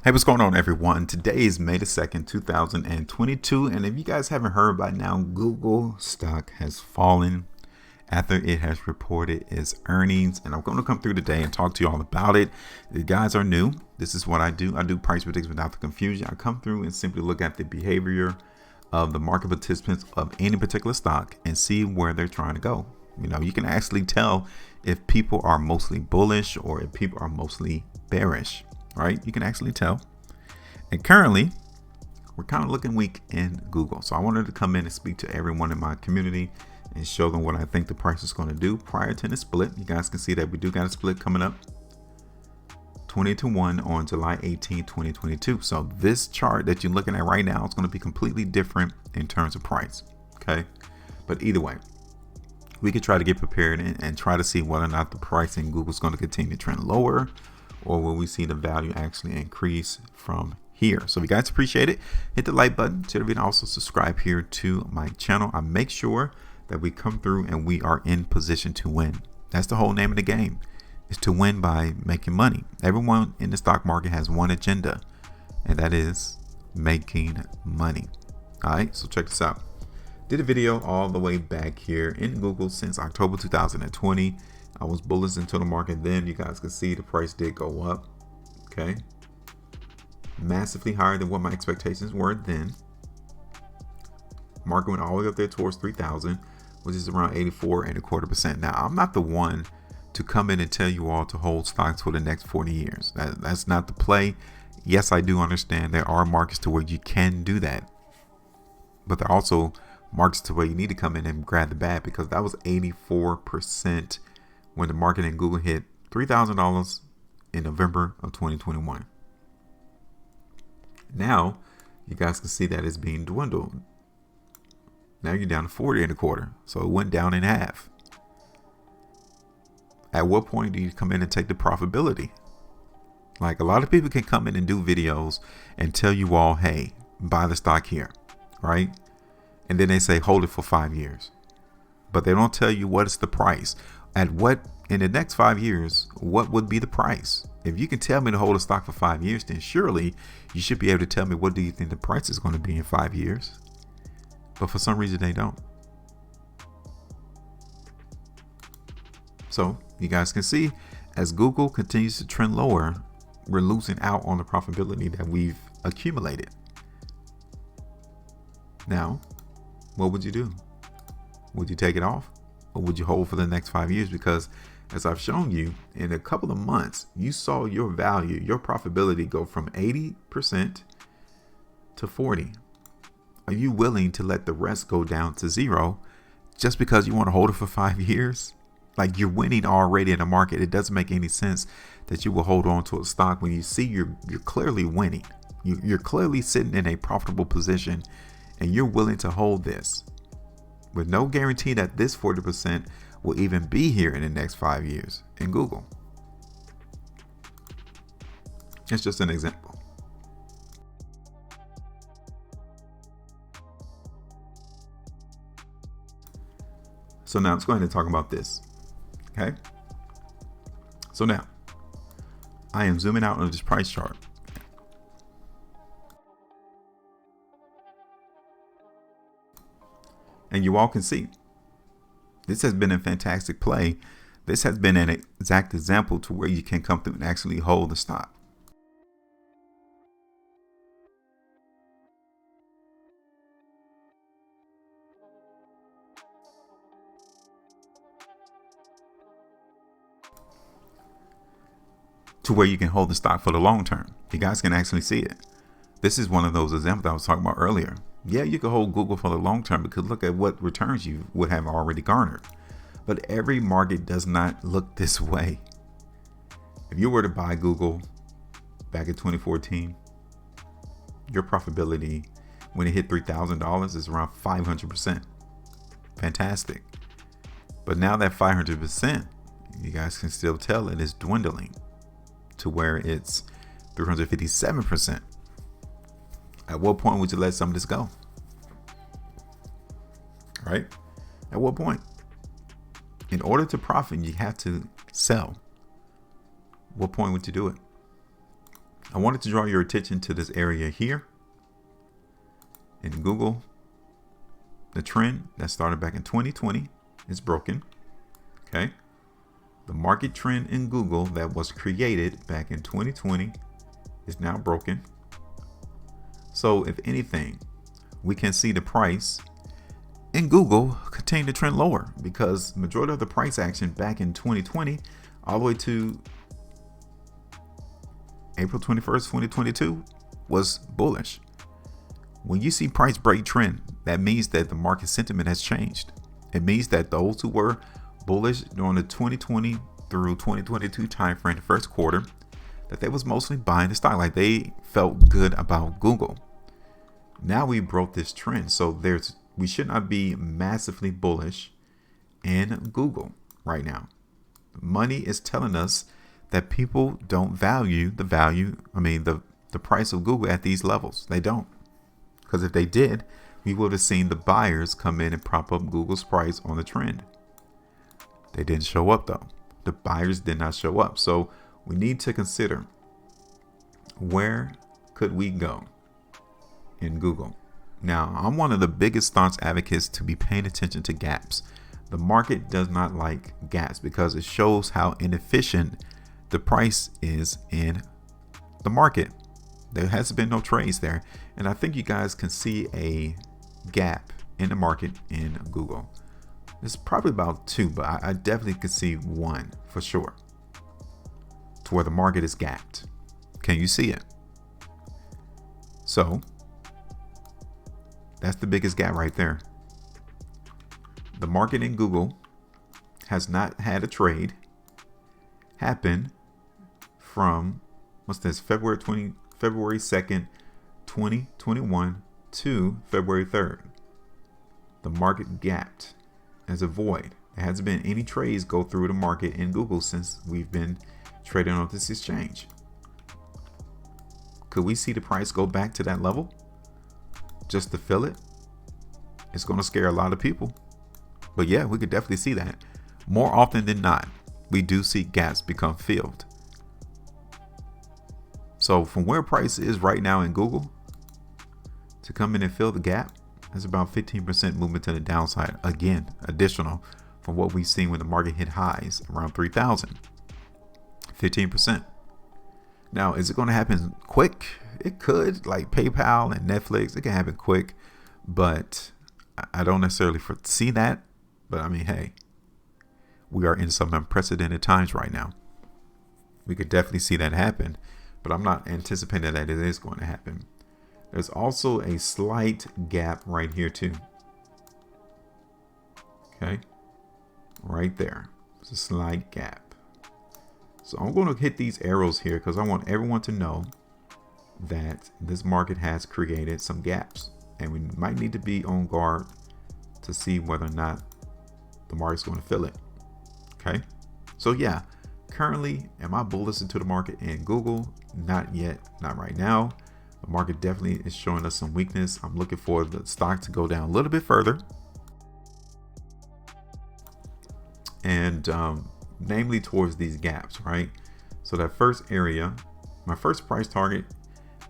Hey, what's going on, everyone? Today is May the 2nd, 2022. And if you guys haven't heard by now, Google stock has fallen after it has reported its earnings. And I'm going to come through today and talk to you all about it. If you guys are new, this is what I do. I do price predictions without the confusion. I come through and simply look at the behavior of the market participants of any particular stock and see where they're trying to go. You know, you can actually tell if people are mostly bullish or if people are mostly bearish. Right, you can actually tell. And currently we're kind of looking weak in Google, so I wanted to come in and speak to everyone in my community and show them what I think the price is going to do prior to the split. You guys can see that we do got a split coming up 20-1 on July 18, 2022. So this chart that you're looking at right now is going to be completely different in terms of price. Okay, but either way, we could try to get prepared and try to see whether or not the price in Google is going to continue to trend lower, or will we see the value actually increase from here. So if you guys appreciate it, hit the like button, share the video, also subscribe here to my channel. I make sure that we come through and we are in position to win. That's the whole name of the game, is to win by making money. Everyone in the stock market has one agenda, and that is making money. All right, so check this out. Did a video all the way back here in Google since October 2020. I was bullish into the market then. You guys can see the price did go up. Okay, massively higher than what my expectations were then. Market went all the way up there towards 3,000, which is around 84.25%. Now, I'm not the one to come in and tell you all to hold stocks for the next 40 years. That's not the play. Yes, I do understand there are markets to where you can do that, but there are also markets to where you need to come in and grab the bag, because that was 84% when the market in Google hit $3,000 in November of 2021. Now you guys can see that it's being dwindled. Now you're down to 40.25, so it went down in half. At what point do you come in and take the profitability? Like, a lot of people can come in and do videos and tell you all, hey, buy the stock here, right? And then they say hold it for 5 years, but they don't tell you what is the price. At what, in the next 5 years, what would be the price? If you can tell me to hold a stock for 5 years, then surely you should be able to tell me what do you think the price is going to be in 5 years. But for some reason they don't. So you guys can see, as Google continues to trend lower, we're losing out on the profitability that we've accumulated. Now, what would you do? Would you take it off? Or would you hold for the next 5 years? Because as I've shown you, in a couple of months, you saw your value, your profitability go from 80% to 40. Are you willing to let the rest go down to zero just because you want to hold it for 5 years? Like, you're winning already in the market. It doesn't make any sense that you will hold on to a stock when you see you're clearly winning. You're clearly sitting in a profitable position, and you're willing to hold this with no guarantee that this 40% will even be here in the next 5 years in Google. It's just an example. So now let's go ahead and talk about this. Okay. So now I am zooming out on this price chart. And you all can see this has been a fantastic play. This has been an exact example to where you can come through and actually hold the stock. To where you can hold the stock for the long term. You guys can actually see it. This is one of those examples I was talking about earlier. Yeah, you can hold Google for the long term because look at what returns you would have already garnered. But every market does not look this way. If you were to buy Google back in 2014, your profitability when it hit $3,000 is around 500%. Fantastic. But now that 500%, you guys can still tell it is dwindling to where it's 357%. At what point would you let some of this go? Right? At what point? In order to profit, you have to sell. What point would you do it? I wanted to draw your attention to this area here in Google. The trend that started back in 2020 is broken. Okay. The market trend in Google that was created back in 2020 is now broken. So if anything, we can see the price in Google continue to trend lower, because majority of the price action back in 2020 all the way to April 21st, 2022 was bullish. When you see price break trend, that means that the market sentiment has changed. It means that those who were bullish during the 2020 through 2022 timeframe, the first quarter, that they was mostly buying the stock, like they felt good about Google. Now we broke this trend, so we should not be massively bullish in Google right now. Money is telling us that people don't value the price of Google at these levels. They don't. Because if they did, we would have seen the buyers come in and prop up Google's price on the trend. They didn't show up though. The buyers did not show up. So we need to consider, where could we go in Google? Now, I'm one of the biggest staunch advocates to be paying attention to gaps. The market does not like gaps because it shows how inefficient the price is in the market. There has been no trades there. And I think you guys can see a gap in the market in Google. It's probably about two, but I definitely could see one for sure, to where the market is gapped. Can you see it? So that's the biggest gap right there. The market in Google has not had a trade happen from, what's this, February 2nd, 2021 to February 3rd. The market gapped as a void. There hasn't been any trades go through the market in Google since we've been trading on this exchange. Could we see the price go back to that level just to fill it? It's going to scare a lot of people. But yeah, we could definitely see that. More often than not, we do see gaps become filled. So from where price is right now in Google, to come in and fill the gap, that's about 15% movement to the downside. Again, additional from what we've seen when the market hit highs around 3,000. 15%. Now, is it going to happen quick? It could, like PayPal and Netflix. It can happen quick, but I don't necessarily foresee that. But I mean, hey, we are in some unprecedented times right now. We could definitely see that happen, but I'm not anticipating that it is going to happen. There's also a slight gap right here too. Okay, right there. It's a slight gap. So I'm going to hit these arrows here because I want everyone to know that this market has created some gaps, and we might need to be on guard to see whether or not the market's going to fill it. Okay, so yeah, currently, am I bullish into the market in Google? Not yet, not right now. The market definitely is showing us some weakness. I'm looking for the stock to go down a little bit further, and namely towards these gaps, right? So that first area, my first price target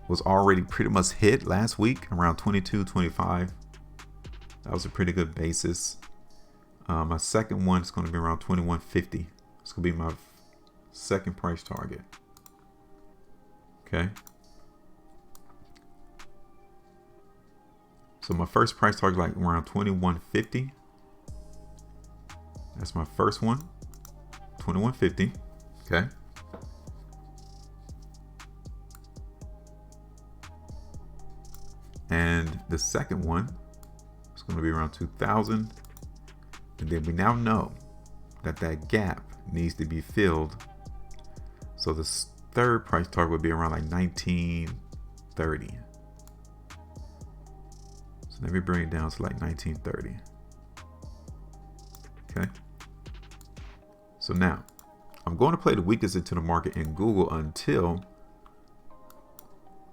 was already pretty much hit last week around 22.25. That was a pretty good basis. My second one is going to be around 21.50. It's going to be my second price target. Okay. So my first price target, like around 21.50. That's my first one. 21.50. Okay. And the second one is going to be around 2,000. And then we now know that that gap needs to be filled. So the third price target would be around like 1930. So let me bring it down to like 1930. Okay. So now I'm going to play the weakness into the market in Google until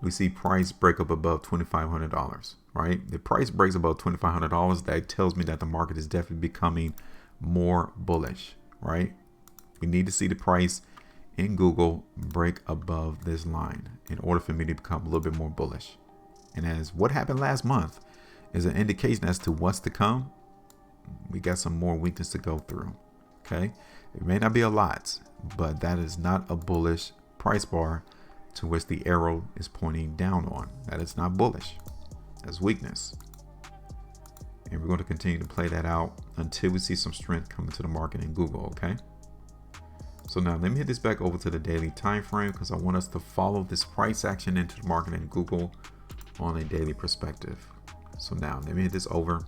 we see price break up above $2,500, right? The price breaks above $2,500. That tells me that the market is definitely becoming more bullish, right? We need to see the price in Google break above this line in order for me to become a little bit more bullish. And as what happened last month is an indication as to what's to come, we got some more weakness to go through. Okay, it may not be a lot, but that is not a bullish price bar to which the arrow is pointing down on. That is not bullish. That's weakness. And we're going to continue to play that out until we see some strength coming to the market in Google. Okay, so now let me hit this back over to the daily time frame, because I want us to follow this price action into the market in Google on a daily perspective. So now let me hit this over.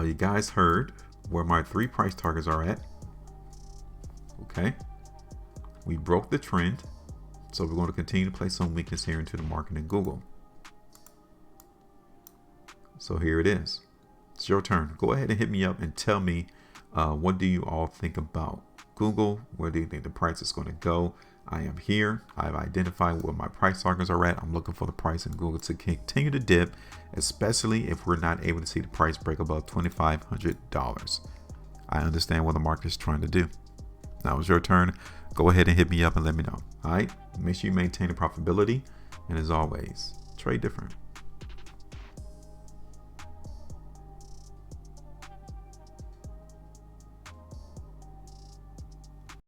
You guys heard where my 3 price targets are at. Okay, we broke the trend, so we're going to continue to play some weakness here into the market in Google. So here it is. It's your turn. Go ahead and hit me up and tell me what do you all think about Google? Where do you think the price is going to go? I am here. I've identified where my price targets are at. I'm looking for the price in Google to continue to dip, especially if we're not able to see the price break above $2,500. I understand what the market is trying to do. Now it's your turn. Go ahead and hit me up and let me know. All right. Make sure you maintain the profitability. And as always, trade different.